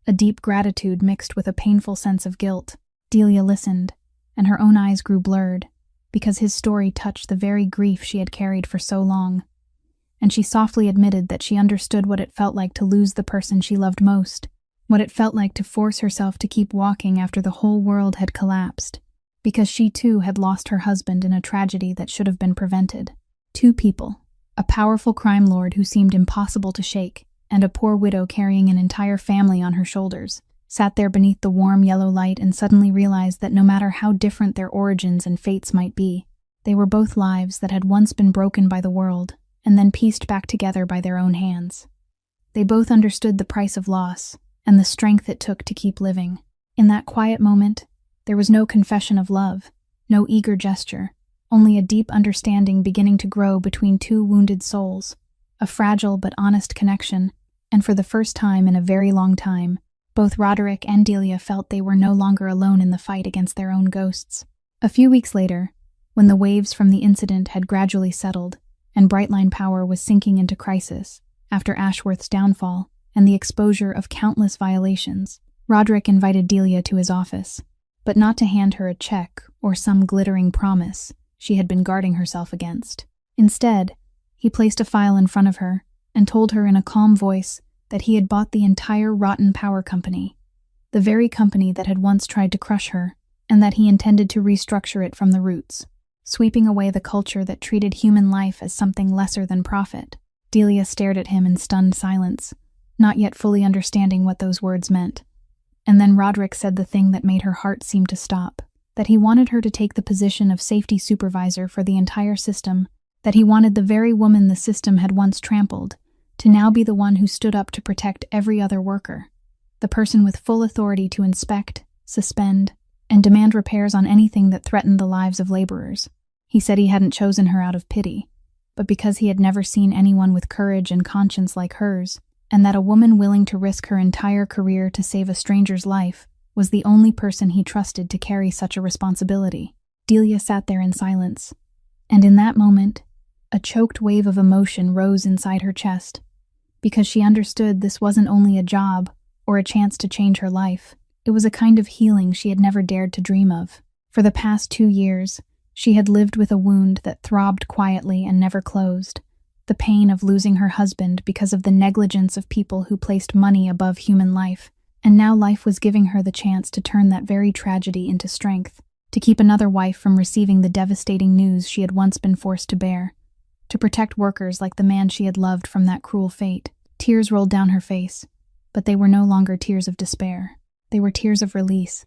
a deep gratitude mixed with a painful sense of guilt. Delia listened, and her own eyes grew blurred, because his story touched the very grief she had carried for so long. And she softly admitted that she understood what it felt like to lose the person she loved most, what it felt like to force herself to keep walking after the whole world had collapsed, because she too had lost her husband in a tragedy that should have been prevented. Two people, a powerful crime lord who seemed impossible to shake, and a poor widow carrying an entire family on her shoulders, sat there beneath the warm yellow light and suddenly realized that no matter how different their origins and fates might be, they were both lives that had once been broken by the world, and then pieced back together by their own hands. They both understood the price of loss, and the strength it took to keep living. In that quiet moment, there was no confession of love, no eager gesture, only a deep understanding beginning to grow between two wounded souls, a fragile but honest connection, and for the first time in a very long time, both Roderick and Delia felt they were no longer alone in the fight against their own ghosts. A few weeks later, when the waves from the incident had gradually settled, and Brightline Power was sinking into crisis after Ashworth's downfall and the exposure of countless violations, Roderick invited Delia to his office, but not to hand her a check or some glittering promise she had been guarding herself against. Instead, he placed a file in front of her and told her in a calm voice that he had bought the entire rotten power company, the very company that had once tried to crush her, and that he intended to restructure it from the roots, sweeping away the culture that treated human life as something lesser than profit. Delia stared at him in stunned silence, not yet fully understanding what those words meant. And then Roderick said the thing that made her heart seem to stop, that he wanted her to take the position of safety supervisor for the entire system, that he wanted the very woman the system had once trampled to now be the one who stood up to protect every other worker, the person with full authority to inspect, suspend, and demand repairs on anything that threatened the lives of laborers. He said he hadn't chosen her out of pity, but because he had never seen anyone with courage and conscience like hers, and that a woman willing to risk her entire career to save a stranger's life was the only person he trusted to carry such a responsibility. Delia sat there in silence, and in that moment, a choked wave of emotion rose inside her chest, because she understood this wasn't only a job or a chance to change her life. It was a kind of healing she had never dared to dream of. For the past 2 years, she had lived with a wound that throbbed quietly and never closed, the pain of losing her husband because of the negligence of people who placed money above human life, and now life was giving her the chance to turn that very tragedy into strength, to keep another wife from receiving the devastating news she had once been forced to bear, to protect workers like the man she had loved from that cruel fate. Tears rolled down her face, but they were no longer tears of despair. They were tears of release,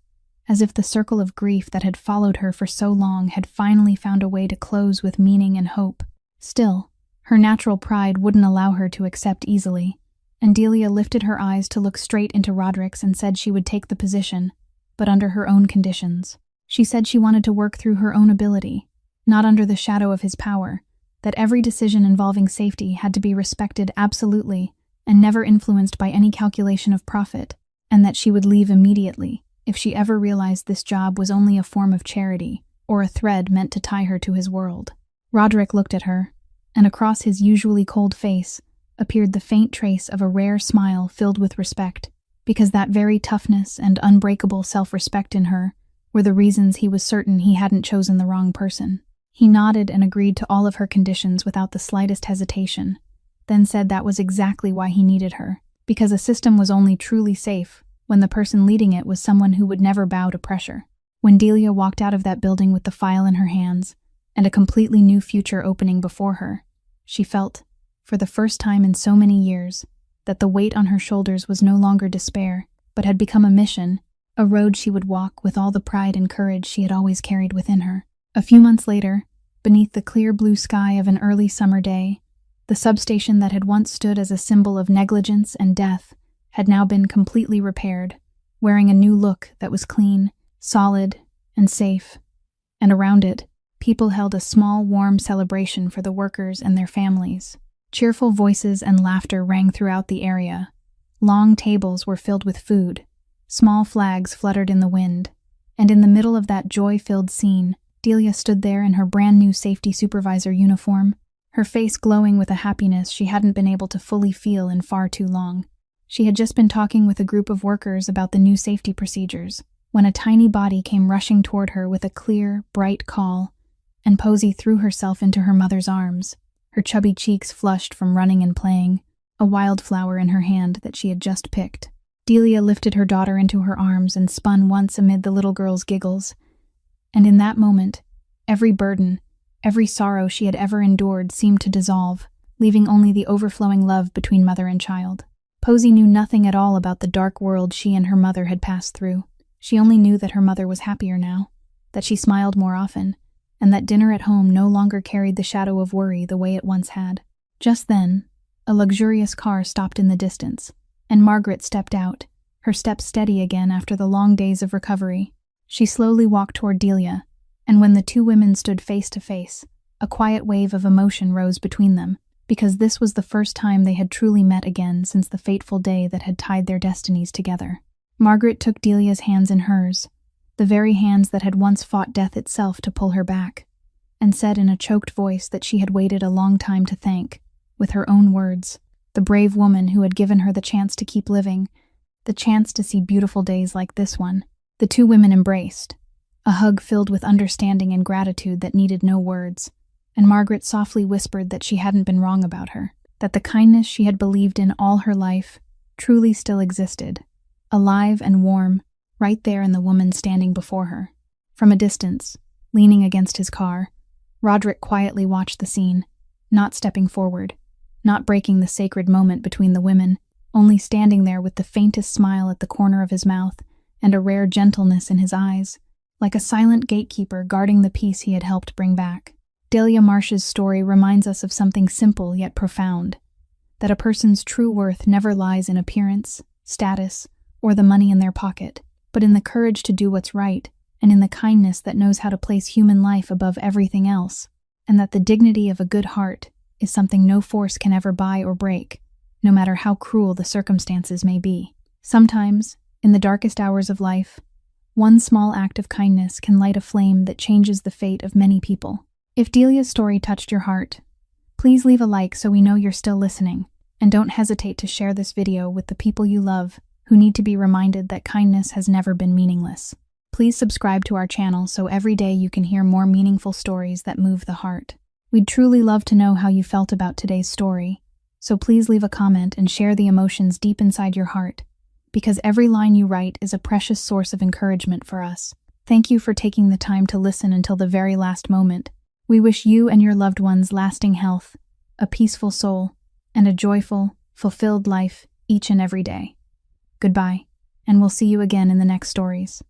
as if the circle of grief that had followed her for so long had finally found a way to close with meaning and hope. Still, her natural pride wouldn't allow her to accept easily, and Delia lifted her eyes to look straight into Roderick's and said she would take the position, but under her own conditions. She said she wanted to work through her own ability, not under the shadow of his power, that every decision involving safety had to be respected absolutely and never influenced by any calculation of profit, and that she would leave immediately if she ever realized this job was only a form of charity or a thread meant to tie her to his world. Roderick looked at her, and across his usually cold face appeared the faint trace of a rare smile filled with respect, because that very toughness and unbreakable self-respect in her were the reasons he was certain he hadn't chosen the wrong person. He nodded and agreed to all of her conditions without the slightest hesitation, then said that was exactly why he needed her, because a system was only truly safe when the person leading it was someone who would never bow to pressure. When Delia walked out of that building with the file in her hands and a completely new future opening before her, she felt, for the first time in so many years, that the weight on her shoulders was no longer despair, but had become a mission, a road she would walk with all the pride and courage she had always carried within her. A few months later, beneath the clear blue sky of an early summer day, the substation that had once stood as a symbol of negligence and death had now been completely repaired, wearing a new look that was clean, solid, and safe. And around it, people held a small, warm celebration for the workers and their families. Cheerful voices and laughter rang throughout the area. Long tables were filled with food. Small flags fluttered in the wind. And in the middle of that joy-filled scene, Delia stood there in her brand-new safety supervisor uniform, her face glowing with a happiness she hadn't been able to fully feel in far too long. She had just been talking with a group of workers about the new safety procedures, when a tiny body came rushing toward her with a clear, bright call, and Posey threw herself into her mother's arms, her chubby cheeks flushed from running and playing, a wildflower in her hand that she had just picked. Delia lifted her daughter into her arms and spun once amid the little girl's giggles, and in that moment, every burden, every sorrow she had ever endured seemed to dissolve, leaving only the overflowing love between mother and child. Posey knew nothing at all about the dark world she and her mother had passed through. She only knew that her mother was happier now, that she smiled more often, and that dinner at home no longer carried the shadow of worry the way it once had. Just then, a luxurious car stopped in the distance, and Margaret stepped out, her steps steady again after the long days of recovery. She slowly walked toward Delia, And when the two women stood face to face, a quiet wave of emotion rose between them, because this was the first time they had truly met again since the fateful day that had tied their destinies together. Margaret took Delia's hands in hers, the very hands that had once fought death itself to pull her back, and said in a choked voice that she had waited a long time to thank, with her own words, the brave woman who had given her the chance to keep living, the chance to see beautiful days like this one. The two women embraced, a hug filled with understanding and gratitude that needed no words, and Margaret softly whispered that she hadn't been wrong about her, that the kindness she had believed in all her life truly still existed, alive and warm, right there in the woman standing before her. From a distance, leaning against his car, Roderick quietly watched the scene, not stepping forward, not breaking the sacred moment between the women, only standing there with the faintest smile at the corner of his mouth and a rare gentleness in his eyes, like a silent gatekeeper guarding the peace he had helped bring back. Delia Marsh's story reminds us of something simple yet profound, that a person's true worth never lies in appearance, status, or the money in their pocket, but in the courage to do what's right and in the kindness that knows how to place human life above everything else, and that the dignity of a good heart is something no force can ever buy or break, no matter how cruel the circumstances may be. Sometimes, in the darkest hours of life, one small act of kindness can light a flame that changes the fate of many people. If Delia's story touched your heart, please leave a like so we know you're still listening, and don't hesitate to share this video with the people you love who need to be reminded that kindness has never been meaningless. Please subscribe to our channel so every day you can hear more meaningful stories that move the heart. We'd truly love to know how you felt about today's story, so please leave a comment and share the emotions deep inside your heart, because every line you write is a precious source of encouragement for us. Thank you for taking the time to listen until the very last moment. We wish you and your loved ones lasting health, a peaceful soul, and a joyful, fulfilled life each and every day. Goodbye, and we'll see you again in the next stories.